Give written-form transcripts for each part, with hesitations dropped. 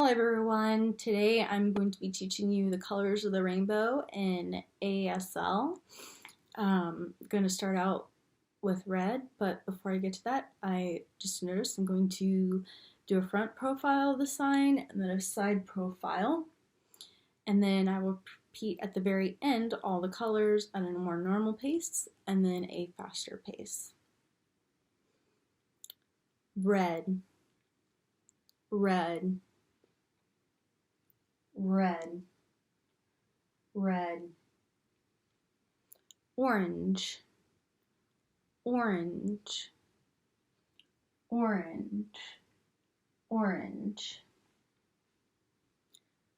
Hello everyone, today I'm going to be teaching you the colors of the rainbow in ASL. I'm going to start out with red, but before I get to that, I just noticed I'm going to do a front profile of the sign and then a side profile. And then I will repeat at the very end all the colors at a more normal pace and then a faster pace. Red, red, red, red, orange, orange, orange, orange,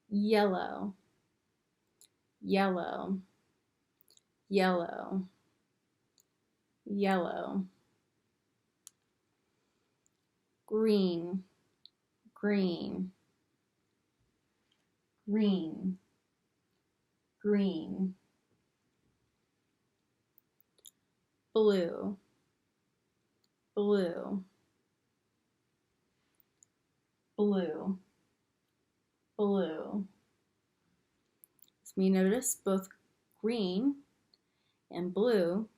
yellow, yellow, yellow, yellow, green, green, green, green, blue, blue, blue, blue. As we notice, both green and blue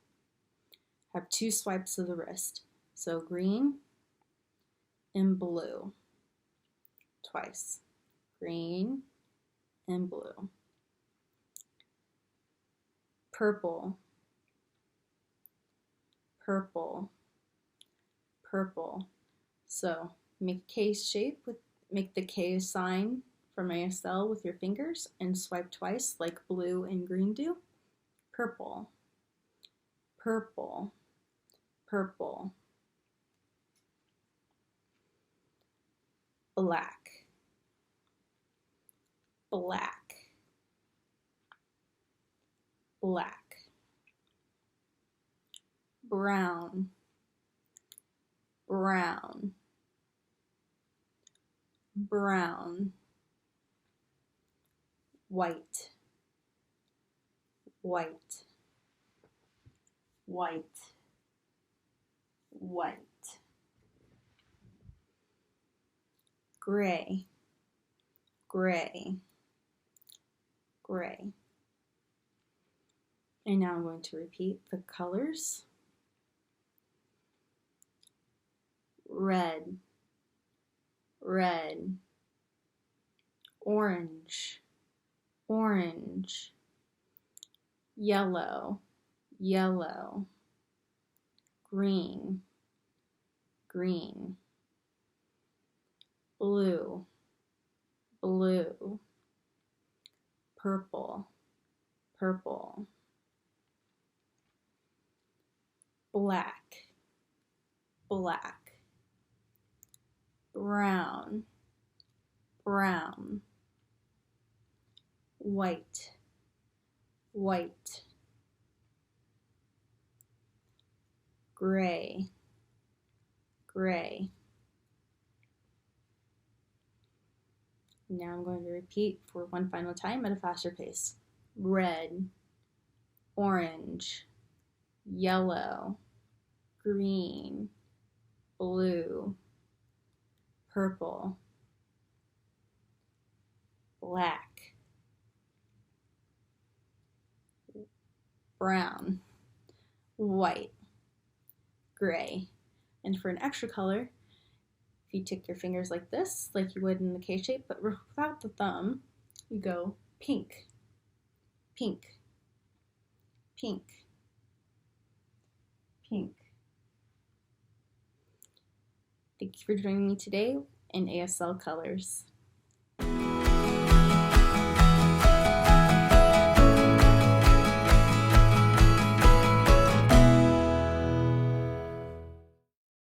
have two swipes of the wrist. So green and blue twice. Green and blue. Purple, purple, purple. So make a K shape make the K sign from ASL with your fingers and swipe twice like blue and green do. Purple, purple, purple. Black, black, black. Brown, brown, brown. White, white, white, white. Gray, gray, gray. And now I'm going to repeat the colors. Red, red, orange, orange, yellow, yellow, green, green, blue, blue, purple, purple, black, black, brown, brown, white, white, gray, gray. Now I'm going to repeat for one final time at a faster pace. Red, orange, yellow, green, blue, purple, black, brown, white, gray. And for an extra color, if you take your fingers like this, like you would in the K shape, but without the thumb, you go pink, pink, pink, pink. Thank you for joining me today in ASL Colors.